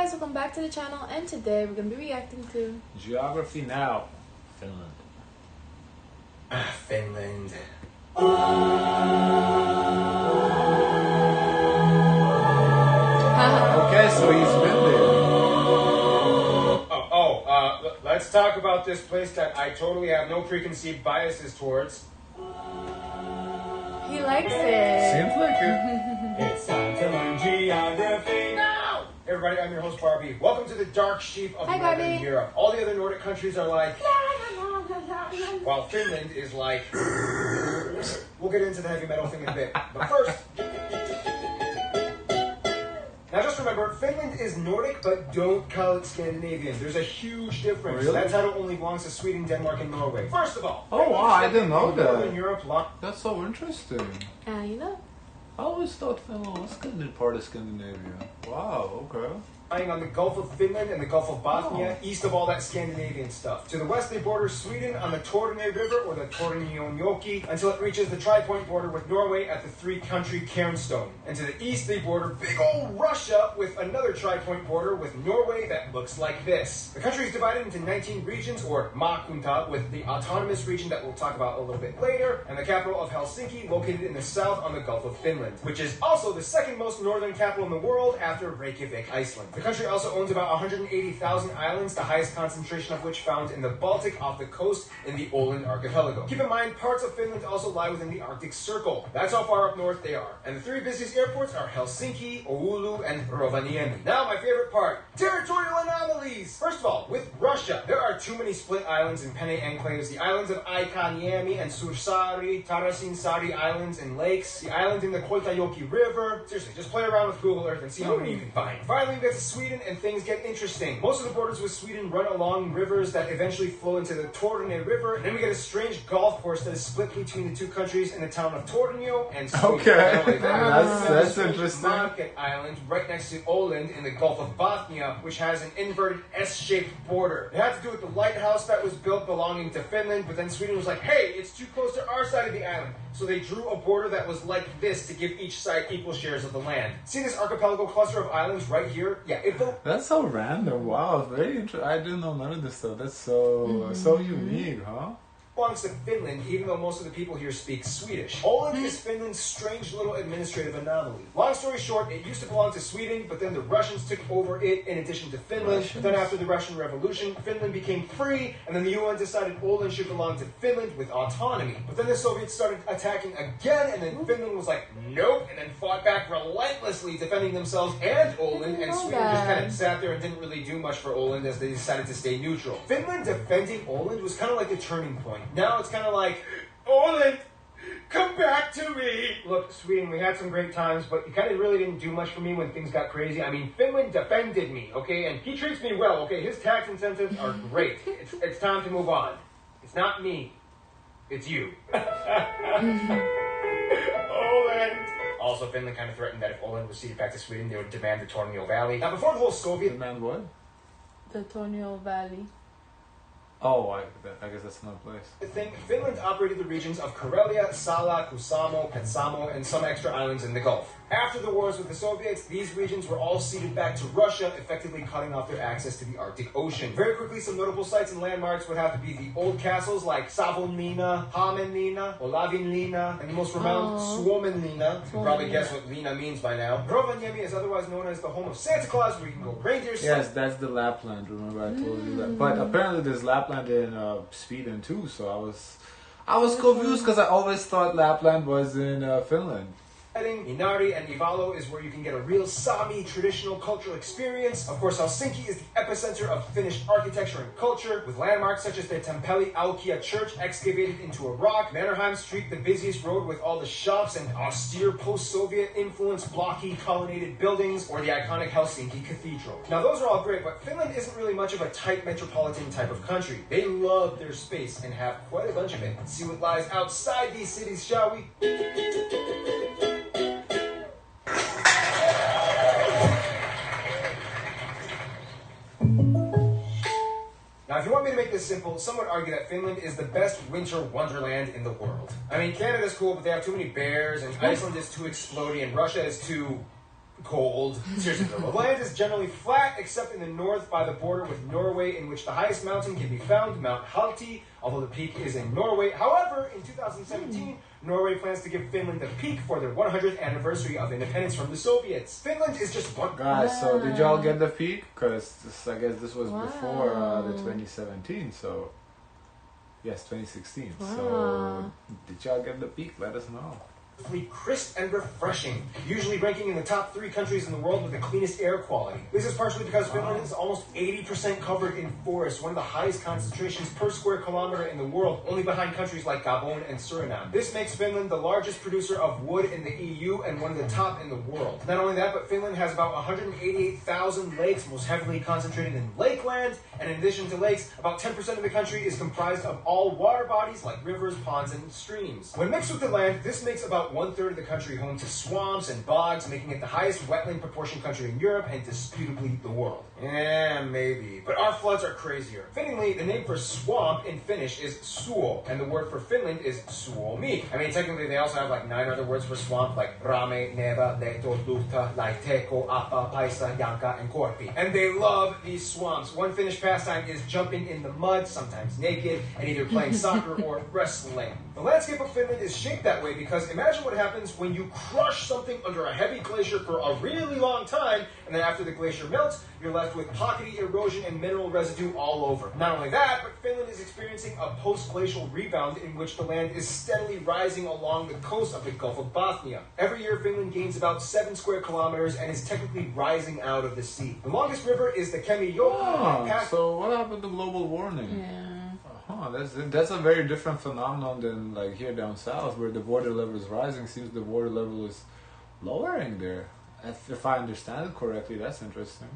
guys, welcome back to the channel, and today we're going to be reacting to Geography Now, Finland. Finland. Okay, so he's been there. Let's talk about this place that I totally have no preconceived biases towards. He likes it. Seems like it. It's time to learn geography now! Hey everybody, I'm your host Barbie. Welcome to the dark sheep of Hi, Northern Barbie. Europe. All the other Nordic countries are like, while Finland is like, we'll get into the heavy metal thing in a bit. But first, now just remember, Finland is Nordic, but don't call it Scandinavian. There's a huge difference. Really? That title only belongs to Sweden, Denmark, and Norway. First of all, Oh wow, I didn't know Northern that. Europe, That's so interesting. You know. I always thought Finland was part of Scandinavia. Wow, okay. lying on the Gulf of Finland and the Gulf of Bothnia, east of all that Scandinavian stuff. To the west, they border Sweden on the Torne River, or the Tornionjoki, until it reaches the tri-point border with Norway at the three-country Cairnstone. And to the east, they border big old Russia with another tri-point border with Norway that looks like this. The country is divided into 19 regions, or maakunta, with the autonomous region that we'll talk about a little bit later, and the capital of Helsinki, located in the south on the Gulf of Finland, which is also the second most northern capital in the world after Reykjavik, Iceland. The country also owns about 180,000 islands, the highest concentration of which found in the Baltic off the coast in the Åland archipelago. Keep in mind, parts of Finland also lie within the Arctic Circle. That's how far up north they are. And the three busiest airports are Helsinki, Oulu, and Rovaniemi. Now, my favorite part, territorial anomalies! First of all, with Russia, there are too many split islands and penne enclaves. The islands of Aikaniemi and Sursari, Tarasinsari Islands and lakes, the island in the Koitajoki River. Seriously, just play around with Google Earth and see how many you can find. Finally, we get to Sweden, and things get interesting. Most of the borders with Sweden run along rivers that eventually flow into the Torne River, and then we get a strange golf course that is split between the two countries in the town of Tornio and Sweden. Okay, that's interesting. Market Island, right next to Åland in the Gulf of Bothnia, which has an inverted S-shaped border. It had to do with the lighthouse that was built belonging to Finland, but then Sweden was like, hey, it's too close to our side of the island. So they drew a border that was like this to give each side equal shares of the land. See this archipelago cluster of islands right here? Yeah, That's so random. Wow, very interesting. I didn't know none of this stuff. That's so unique, huh? belongs to Finland, even though most of the people here speak Swedish. Åland is Finland's strange little administrative anomaly. Long story short, it used to belong to Sweden, but then the Russians took over it in addition to Finland. Then after the Russian Revolution, Finland became free, and then the UN decided Åland should belong to Finland with autonomy. But then the Soviets started attacking again, and then Finland was like, nope, and then fought back relentlessly, defending themselves and Åland, and Sweden just kind of sat there and didn't really do much for Åland as they decided to stay neutral. Finland defending Åland was kind of like the turning point. Now it's kind of like, Åland, come back to me! Look, Sweden, we had some great times, but you kind of really didn't do much for me when things got crazy. I mean, Finland defended me, okay? And he treats me well, okay? His tax incentives are great. It's time to move on. It's not me. It's you. Åland! Also, Finland kind of threatened that if Åland was ceded back to Sweden, they would demand the Tornio Valley. Now, before the whole Soviet... Demand what? The Tornio Valley. Oh, I guess that's another place. Finland operated the regions of Karelia, Sala, Kusamo, Petsamo, and some extra islands in the Gulf. After the wars with the Soviets, these regions were all ceded back to Russia, effectively cutting off their access to the Arctic Ocean. Very quickly, some notable sites and landmarks would have to be the old castles like Savonlinna, Hämeenlinna, Olavinlinna, and the most renowned Suomenlinna. You can probably guess what Linna means by now. Rovaniemi is otherwise known as the home of Santa Claus, where you can go reindeer sledding. Yes, that's the Lapland. Remember I told you that. But apparently there's Lapland in Sweden too. So I was confused because I always thought Lapland was in Finland. Inari and Ivalo is where you can get a real Sámi traditional cultural experience. Of course, Helsinki is the epicenter of Finnish architecture and culture, with landmarks such as the Tempeli Alkia Church excavated into a rock, Mannerheim Street, the busiest road with all the shops and austere post-Soviet influenced blocky colonnaded buildings, or the iconic Helsinki Cathedral. Now, those are all great, but Finland isn't really much of a tight metropolitan type of country. They love their space and have quite a bunch of it. Let's see what lies outside these cities, shall we? Now, if you want me to make this simple, some would argue that Finland is the best winter wonderland in the world. I mean, Canada's cool, but they have too many bears, and Iceland is too explodey, and Russia is too cold. Seriously though, the land is generally flat except in the north by the border with Norway, in which the highest mountain can be found, Mount Halti, although the peak is in Norway. However, in 2017, Norway plans to give Finland the peak for their 100th anniversary of independence from the Soviets. Finland is just one... Guys, so did y'all get the peak? Because I guess this was Wow. before the 2017, so... Yes, 2016. Wow. So, did y'all get the peak? Let us know. Crisp and refreshing, usually ranking in the top 3 countries in the world with the cleanest air quality. This is partially because Finland is almost 80% covered in forest, one of the highest concentrations per square kilometer in the world, only behind countries like Gabon and Suriname. This makes Finland the largest producer of wood in the EU and one of the top in the world. Not only that, but Finland has about 188,000 lakes, most heavily concentrated in lakeland, and in addition to lakes, about 10% of the country is comprised of all water bodies like rivers, ponds, and streams. When mixed with the land, this makes about 1/3 of the country home to swamps and bogs, making it the highest wetland proportion country in Europe and disputably the world. Yeah, maybe. But our floods are crazier. Fittingly, the name for swamp in Finnish is suo, and the word for Finland is suomi. I mean, technically they also have like 9 other words for swamp, like rame, neva, leto, luhta, laiteko, apa, paisa, janka, and quirky. And they love these swamps. One Finnish pastime is jumping in the mud, sometimes naked, and either playing soccer or wrestling. The landscape of Finland is shaped that way because imagine what happens when you crush something under a heavy glacier for a really long time, and then after the glacier melts, you're left with pockety erosion and mineral residue all over. Not only that, but Finland is experiencing a post-glacial rebound in which the land is steadily rising along the coast of the Gulf of Bothnia. Every year, Finland gains about 7 square kilometers and is technically rising out of the sea. The longest river is the Kemijoki. So what happened to global warming? Yeah. That's a very different phenomenon than like here down south, where the water level is rising. Seems the water level is lowering there. If I understand it correctly, that's interesting.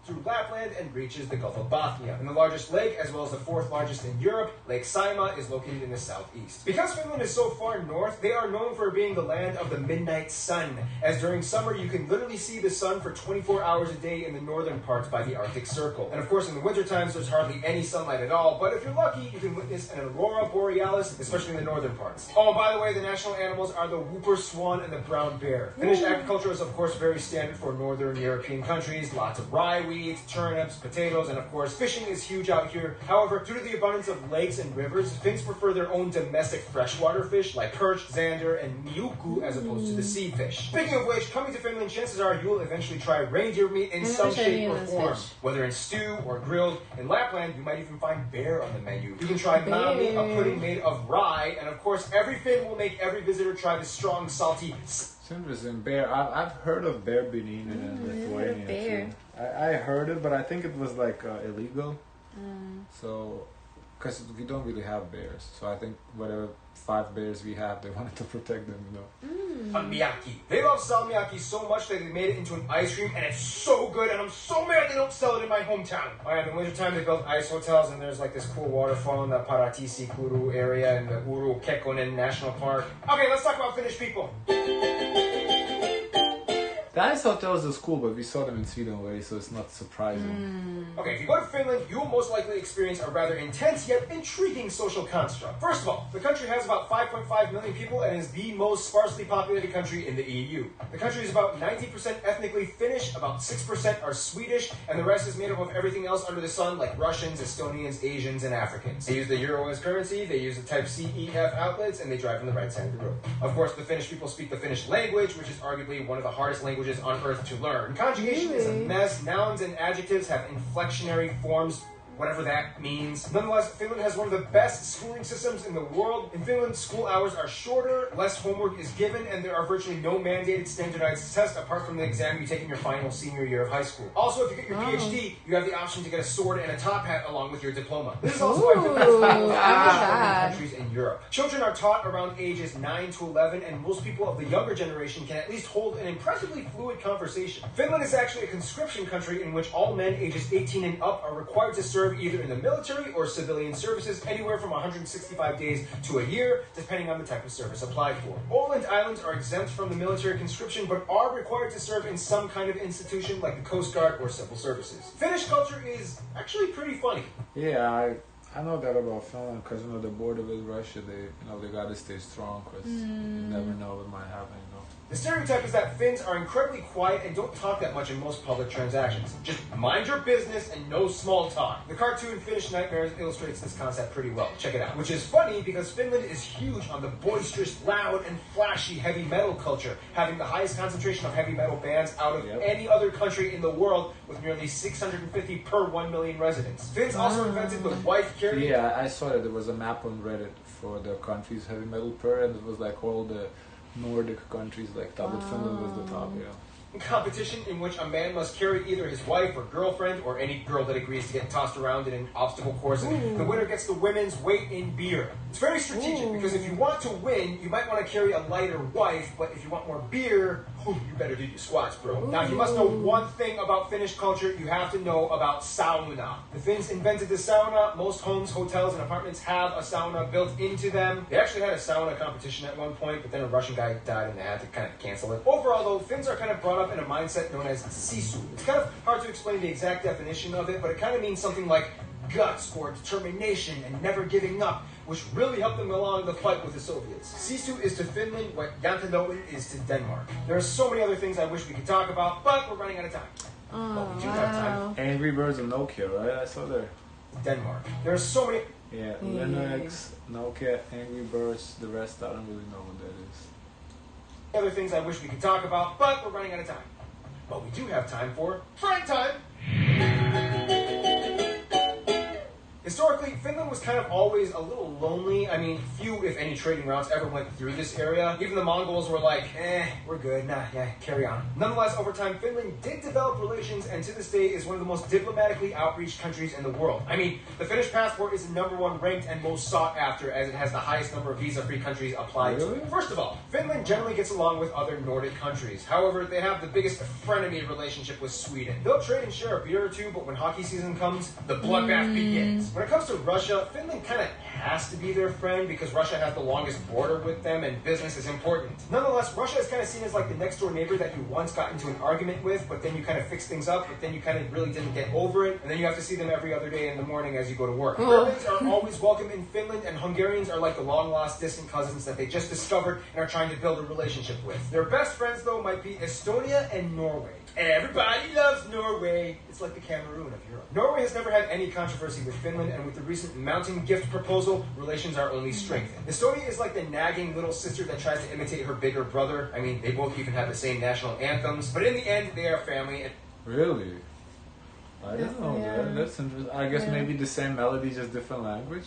Through Lapland and reaches the Gulf of Bothnia. And the largest lake, as well as the 4th largest in Europe, Lake Sámi, is located in the southeast. Because Finland is so far north, they are known for being the land of the midnight sun, as during summer you can literally see the sun for 24 hours a day in the northern parts by the Arctic Circle. And of course in the winter times there's hardly any sunlight at all, but if you're lucky you can witness an aurora borealis, especially in the northern parts. Oh, by the way, the national animals are the whooper swan and the brown bear. Finnish agriculture is of course very standard for northern European countries, lots of rye, wheat, turnips, potatoes, and of course fishing is huge out here. However, due to the abundance of lakes and rivers, Finns prefer their own domestic freshwater fish like perch, zander, and miuku as opposed to the sea fish. Speaking of which, coming to Finland, chances are you will eventually try reindeer meat in some shape or form, whether in stew or grilled. In Lapland, you might even find bear on the menu. You can try nami, a pudding made of rye, and of course every Finn will make every visitor try the strong, salty It's interesting. Bear. I've heard of bear being eaten in Lithuania too. I heard it, but I think it was like illegal. So, because we don't really have bears, so I think whatever 5 bears we have, they wanted to protect them, you know. Salmiakki. They love salmiakki so much that they made it into an ice cream, and it's so good, and I'm so mad they don't sell it in my hometown. Oh yeah, in the wintertime they built ice hotels, and there's like this cool waterfall in the Paratisi Kuru area in the Uru Kekkonen National Park. Okay, let's talk about Finnish people. The ice hotels is cool, but we saw them in Sweden already, so it's not surprising. Okay, if you go to Finland, you will most likely experience a rather intense yet intriguing social construct. First of all, the country has about 5.5 million people and is the most sparsely populated country in the EU. The country is about 90% ethnically Finnish, about 6% are Swedish, and the rest is made up of everything else under the sun, like Russians, Estonians, Asians, and Africans. They use the euro as currency, they use the type CEF outlets, and they drive on the right side of the road. Of course, the Finnish people speak the Finnish language, which is arguably one of the hardest languages on earth to learn. Conjugation is a mess. Nouns and adjectives have inflectionary forms, whatever that means. Nonetheless, Finland has one of the best schooling systems in the world. In Finland, school hours are shorter, less homework is given, and there are virtually no mandated standardized tests apart from the exam you take in your final senior year of high school. Also, if you get your PhD, you have the option to get a sword and a top hat along with your diploma. This is also why Finland is one of the most famous countries in Europe. Children are taught around ages 9 to 11, and most people of the younger generation can at least hold an impressively fluid conversation. Finland is actually a conscription country in which all men ages 18 and up are required to serve either in the military or civilian services anywhere from 165 days to a year, depending on the type of service applied for. Åland Islands are exempt from the military conscription, but are required to serve in some kind of institution like the Coast Guard or civil services. Finnish culture is actually pretty funny. Yeah, I know that about Finland because the border with Russia, they gotta stay strong because you never know what might happen. The stereotype is that Finns are incredibly quiet and don't talk that much in most public transactions. Just mind your business and no small talk. The cartoon Finnish Nightmares illustrates this concept pretty well. Check it out. Which is funny because Finland is huge on the boisterous, loud, and flashy heavy metal culture, having the highest concentration of heavy metal bands out of any other country in the world, with nearly 650 per 1 million residents. Finns also invented the wife carrying... Yeah, I saw that there was a map on Reddit for the countries heavy metal per, and it was like all the Nordic countries like top, but Finland was the top, competition in which a man must carry either his wife or girlfriend or any girl that agrees to get tossed around in an obstacle course. And the winner gets the women's weight in beer. It's very strategic because if you want to win, you might want to carry a lighter wife, but if you want more beer, you better do your squats, bro. Now, if you must know one thing about Finnish culture, you have to know about sauna. The Finns invented the sauna. Most homes, hotels, and apartments have a sauna built into them. They actually had a sauna competition at one point, but then a Russian guy died and they had to kind of cancel it. Overall, though, Finns are kind of brought up in a mindset known as Sisu. It's kind of hard to explain the exact definition of it, but it kind of means something like guts or determination and never giving up, which really helped them along the fight with the Soviets. Sisu is to Finland what Jantaloen is to Denmark. There are so many other things I wish we could talk about, but we're running out of time. But we do have time. Angry Birds and Nokia, right? I saw there. Denmark. There are so many... Yeah, Linux, Nokia, Angry Birds, the rest I don't really know what that is. Other things I wish we could talk about, but we're running out of time. But we do have time for Frank time! Historically, Finland was kind of always a little lonely. I mean, few, if any, trading routes ever went through this area. Even the Mongols were like, we're good, carry on. Nonetheless, over time, Finland did develop relations, and to this day is one of the most diplomatically outreached countries in the world. I mean, the Finnish passport is the #1 ranked and most sought after, as it has the highest number of visa-free countries applied to it. First of all, Finland generally gets along with other Nordic countries. However, they have the biggest frenemy relationship with Sweden. They'll trade and share a beer or two, but when hockey season comes, the bloodbath begins. When it comes to Russia, Finland kind of has to be their friend because Russia has the longest border with them and business is important. Nonetheless, Russia is kind of seen as like the next door neighbor that you once got into an argument with, but then you kind of fix things up, but then you kind of really didn't get over it, and then you have to see them every other day in the morning as you go to work. Germans are always welcome in Finland, and Hungarians are like the long-lost distant cousins that they just discovered and are trying to build a relationship with. Their best friends, though, might be Estonia and Norway. Everybody loves Norway. It's like the Cameroon of Europe. Norway has never had any controversy with Finland, and with the recent mountain gift proposal, relations are only strengthened. Estonia is like the nagging little sister that tries to imitate her bigger brother. I mean, they both even have the same national anthems, but in the end, they are family. Really? I didn't know that. That's interesting. I guess maybe the same melody, just different language.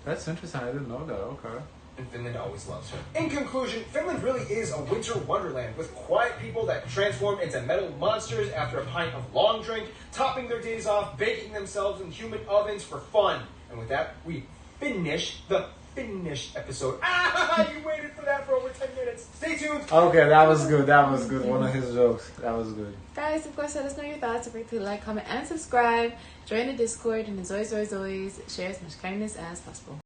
That's interesting. I didn't know that. Okay. And Finland always loves her. In conclusion, Finland really is a winter wonderland with quiet people that transform into metal monsters after a pint of long drink, topping their days off, baking themselves in human ovens for fun. And with that, we finish the Finnish episode. You waited for that for over 10 minutes. Stay tuned. Okay, that was good. That was good. One of his jokes. That was good. Guys, of course, let us know your thoughts. Don't forget to like, comment, and subscribe. Join the Discord, and as always, share as much kindness as possible.